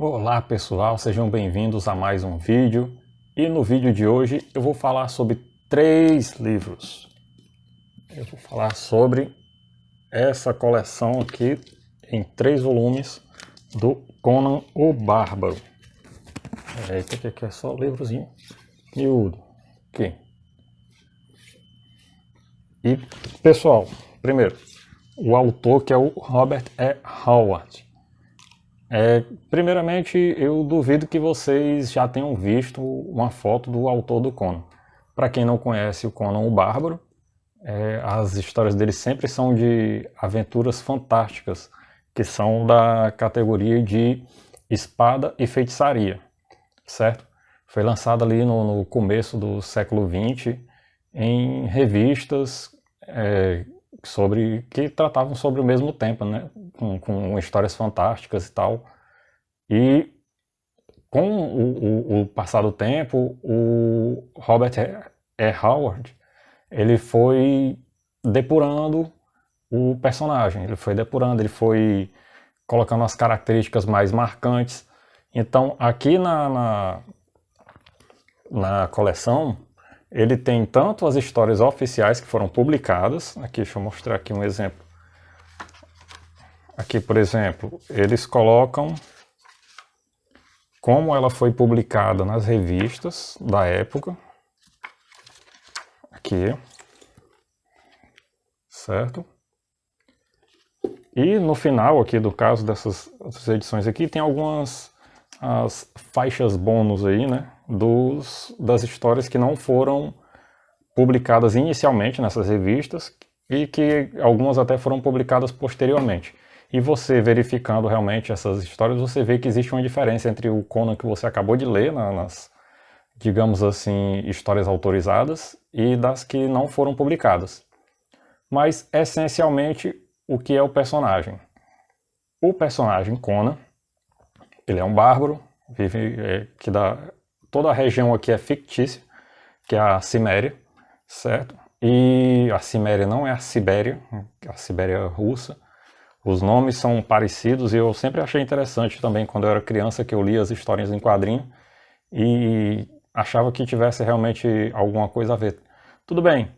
Olá pessoal, sejam bem-vindos a mais um vídeo. E no vídeo de hoje eu vou falar sobre 3 livros. Eu vou falar sobre essa coleção aqui em 3 volumes do Conan o Bárbaro. Eita, que é só livrozinho miúdo aqui. E pessoal, primeiro, o autor que é o Robert E. Howard. Primeiramente, eu duvido que vocês já tenham visto uma foto do autor do Conan. Para quem não conhece o Conan o Bárbaro, as histórias dele sempre são de aventuras fantásticas, que são da categoria de espada e feitiçaria, certo? Foi lançado ali no começo do século XX em revistas que tratavam sobre o mesmo tempo, né? Com histórias fantásticas e tal. E com o passar do tempo, o Robert E. Howard, ele foi depurando o personagem, ele foi colocando as características mais marcantes. Então, aqui na coleção, ele tem tanto as histórias oficiais que foram publicadas, aqui deixa eu mostrar aqui um exemplo. Aqui, por exemplo, eles colocam como ela foi publicada nas revistas da época. Aqui, certo? E no final aqui do caso dessas edições aqui tem algumas as faixas bônus aí, né, das histórias que não foram publicadas inicialmente nessas revistas e que algumas até foram publicadas posteriormente. E você verificando realmente essas histórias, você vê que existe uma diferença entre o Conan que você acabou de ler nas, digamos assim, histórias autorizadas e das que não foram publicadas. Mas essencialmente o que é o personagem? O personagem Conan, ele é um bárbaro, toda a região aqui é fictícia, que é a Ciméria, certo? E a Ciméria não é a Sibéria russa. Os nomes são parecidos e eu sempre achei interessante também quando eu era criança que eu lia as histórias em quadrinho e achava que tivesse realmente alguma coisa a ver. Tudo bem,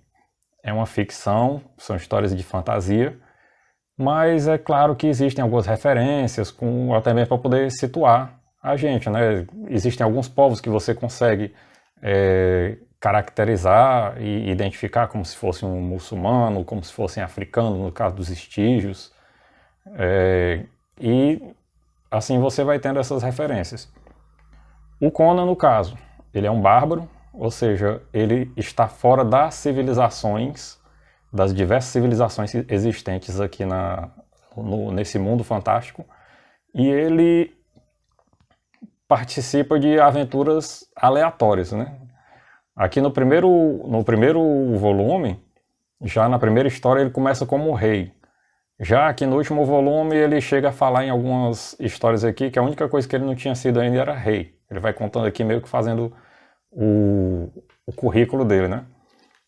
é uma ficção, são histórias de fantasia, mas é claro que existem algumas referências, até mesmo para poder situar a gente, né? Existem alguns povos que você consegue caracterizar e identificar como se fosse um muçulmano, como se fossem africanos, no caso dos estígios. E assim você vai tendo essas referências. O Conan, no caso, ele é um bárbaro, ou seja, ele está fora das civilizações, das diversas civilizações existentes aqui nesse mundo fantástico, e ele participa de aventuras aleatórias, né? Aqui no primeiro volume, já na primeira história, ele começa como rei. Já aqui no último volume ele chega a falar em algumas histórias aqui que a única coisa que ele não tinha sido ainda era rei. Ele vai contando aqui meio que fazendo o currículo dele, né?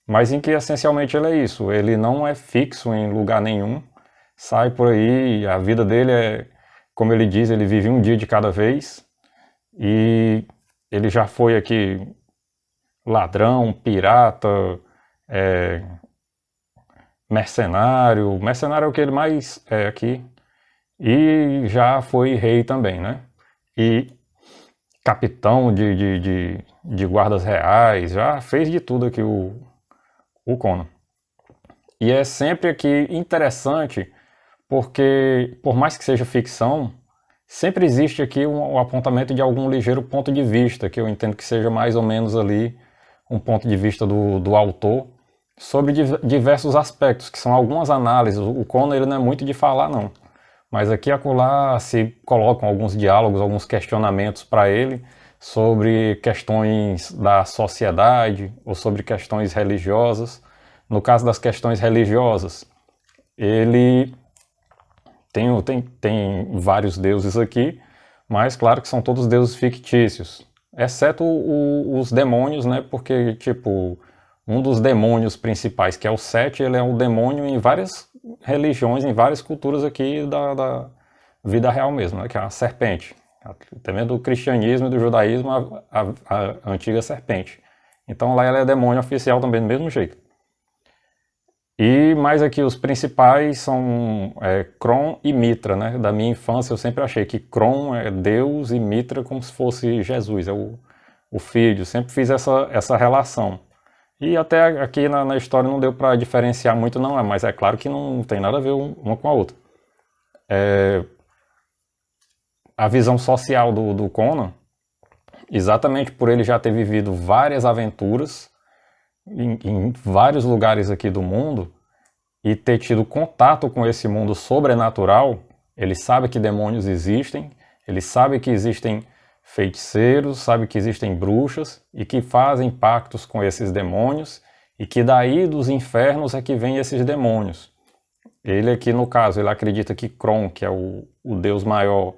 Mas em que essencialmente ele é isso, ele não é fixo em lugar nenhum, sai por aí, a vida dele é, como ele diz, ele vive um dia de cada vez, e ele já foi aqui ladrão, pirata, mercenário é o que ele mais é aqui, e já foi rei também, né? E capitão de guardas reais, já fez de tudo aqui o Conan. E é sempre aqui interessante, porque por mais que seja ficção, sempre existe aqui um apontamento de algum ligeiro ponto de vista, que eu entendo que seja mais ou menos ali um ponto de vista do autor, sobre diversos aspectos, que são algumas análises. O Conan ele não é muito de falar, não. Mas aqui e acolá se colocam alguns diálogos, alguns questionamentos para ele sobre questões da sociedade ou sobre questões religiosas. No caso das questões religiosas, ele tem vários deuses aqui, mas claro que são todos deuses fictícios, exceto os demônios, né? Porque, tipo, um dos demônios principais, que é o Sete, ele é um demônio em várias religiões, em várias culturas aqui da vida real mesmo, né? Que é a serpente. até mesmo do cristianismo e do judaísmo, a antiga serpente. Então lá ela é demônio oficial também, do mesmo jeito. E mais aqui os principais são Crom e Mitra, né? Da minha infância eu sempre achei que Crom é Deus e Mitra como se fosse Jesus, é o filho. Sempre fiz essa relação. E até aqui na história não deu para diferenciar muito não, mas é claro que não tem nada a ver uma com a outra. A visão social do Conan, exatamente por ele já ter vivido várias aventuras em vários lugares aqui do mundo e ter tido contato com esse mundo sobrenatural, ele sabe que demônios existem, ele sabe que existem feiticeiros, sabe que existem bruxas e que fazem pactos com esses demônios e que daí dos infernos é que vêm esses demônios. Ele aqui no caso, ele acredita que Crom, que é o deus maior,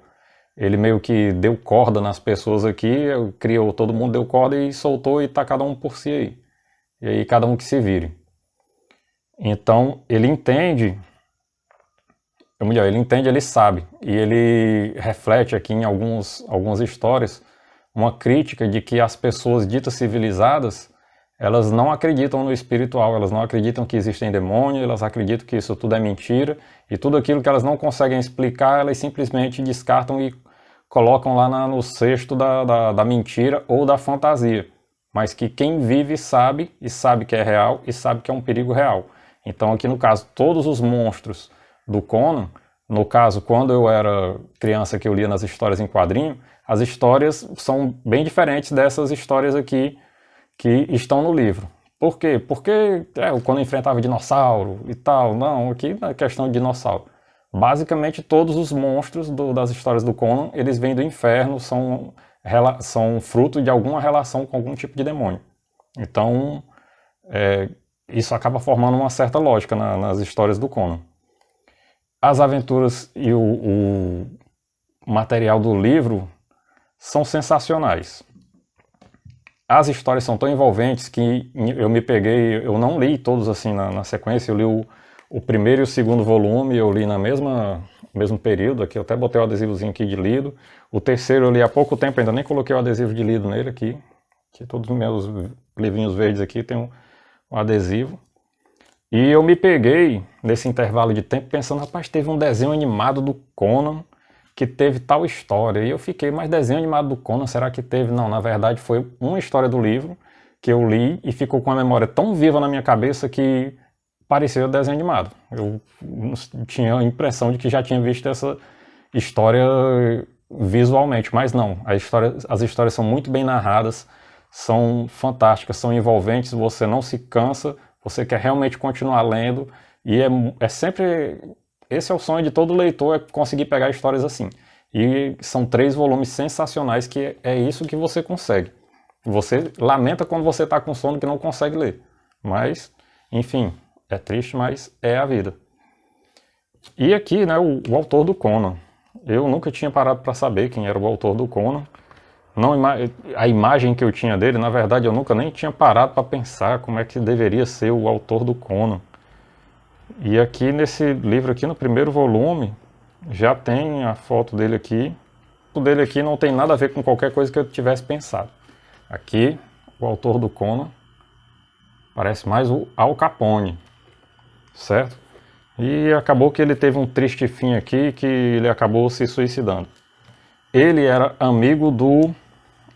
ele meio que deu corda nas pessoas aqui, criou, todo mundo deu corda e soltou e tá cada um por si aí. E aí cada um que se vire. Então ele entende, ou melhor, ele sabe, e ele reflete aqui em algumas histórias uma crítica de que as pessoas ditas civilizadas, elas não acreditam no espiritual, elas não acreditam que existem demônios, elas acreditam que isso tudo é mentira, e tudo aquilo que elas não conseguem explicar, elas simplesmente descartam e colocam lá no cesto da mentira ou da fantasia. Mas que quem vive sabe, e sabe que é real, e sabe que é um perigo real. Então aqui no caso, todos os monstros do Conan, no caso, quando eu era criança que eu lia nas histórias em quadrinho, as histórias são bem diferentes dessas histórias aqui que estão no livro. Por quê? Porque o Conan enfrentava dinossauro e tal. Não, aqui não é questão de dinossauro. Basicamente todos os monstros das histórias do Conan, eles vêm do inferno, são fruto de alguma relação com algum tipo de demônio. Então, isso acaba formando uma certa lógica nas histórias do Conan. As aventuras e o material do livro são sensacionais. As histórias são tão envolventes que eu me peguei, eu não li todos assim na sequência, eu li o primeiro e o segundo volume, eu li no mesmo período, aqui eu até botei o adesivozinho aqui de lido. O terceiro eu li há pouco tempo, ainda nem coloquei o adesivo de lido nele aqui, que todos os meus livrinhos verdes aqui tem um adesivo. E eu me peguei nesse intervalo de tempo pensando, rapaz, teve um desenho animado do Conan que teve tal história. E eu fiquei, mas desenho animado do Conan, será que teve? Não, na verdade foi uma história do livro que eu li e ficou com a memória tão viva na minha cabeça que parecia desenho animado. Eu tinha a impressão de que já tinha visto essa história visualmente, mas não. As histórias são muito bem narradas, são fantásticas, são envolventes, você não se cansa, você quer realmente continuar lendo, e é sempre... Esse é o sonho de todo leitor, é conseguir pegar histórias assim. E são 3 volumes sensacionais, que é isso que você consegue. Você lamenta quando você está com sono que não consegue ler. Mas, enfim, é triste, mas é a vida. E aqui, né, o autor do Conan. Eu nunca tinha parado para saber quem era o autor do Conan. A imagem que eu tinha dele, na verdade, eu nunca nem tinha parado para pensar como é que deveria ser o autor do Conan. E aqui nesse livro aqui, no primeiro volume, já tem a foto dele aqui. O dele aqui não tem nada a ver com qualquer coisa que eu tivesse pensado. Aqui, o autor do Conan parece mais o Al Capone, certo? E acabou que ele teve um triste fim aqui, que ele acabou se suicidando. Ele era amigo do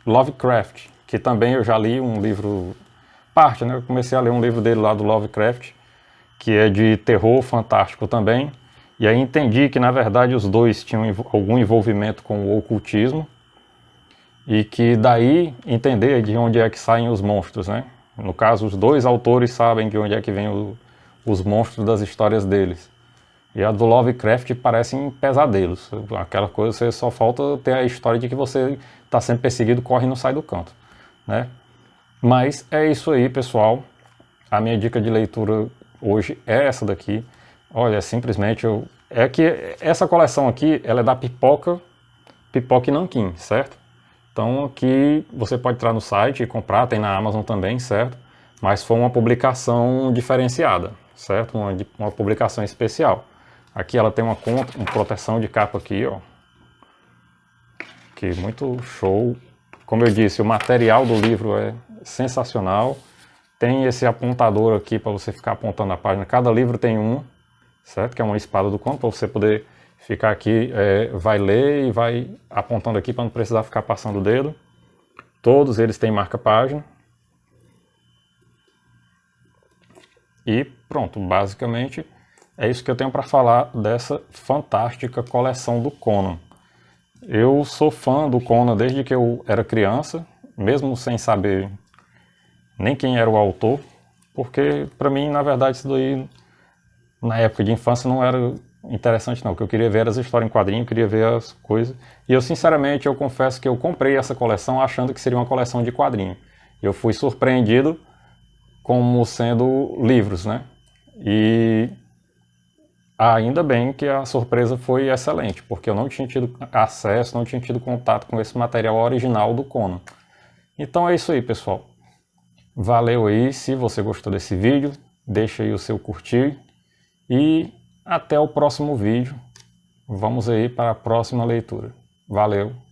Lovecraft, que também eu já li um livro, né? Eu comecei a ler um livro dele lá do Lovecraft, que é de terror fantástico também, e aí entendi que na verdade os dois tinham algum envolvimento com o ocultismo, e que daí entender de onde é que saem os monstros, né? No caso, os 2 autores sabem de onde é que vêm os monstros das histórias deles. E a do Lovecraft parecem pesadelos, aquela coisa, você só falta ter a história de que você está sendo perseguido, corre e não sai do canto, né? Mas é isso aí, pessoal. A minha dica de leitura hoje é essa daqui. Olha, simplesmente é que essa coleção aqui, ela é da Pipoca e Nanquim, certo? Então aqui você pode entrar no site e comprar, tem na Amazon também, certo? Mas foi uma publicação diferenciada, certo? Uma publicação especial. Aqui ela tem uma proteção de capa aqui, ó, que muito show. Como eu disse, o material do livro é sensacional. Tem esse apontador aqui para você ficar apontando a página. Cada livro tem um, certo? Que é uma espada do conto, para você poder ficar aqui, vai ler e vai apontando aqui para não precisar ficar passando o dedo. Todos eles têm marca-página. E pronto, basicamente é isso que eu tenho para falar dessa fantástica coleção do Conan. Eu sou fã do Conan desde que eu era criança, mesmo sem saber nem quem era o autor, porque para mim, na verdade, isso daí, na época de infância, não era interessante não. O que eu queria ver era as histórias em quadrinho, eu queria ver as coisas. E eu, sinceramente, eu confesso que eu comprei essa coleção achando que seria uma coleção de quadrinho. Eu fui surpreendido como sendo livros, né? E ainda bem que a surpresa foi excelente, porque eu não tinha tido acesso, não tinha tido contato com esse material original do Conan. Então é isso aí, pessoal. Valeu aí, se você gostou desse vídeo, deixa aí o seu curtir e até o próximo vídeo. Vamos aí para a próxima leitura. Valeu!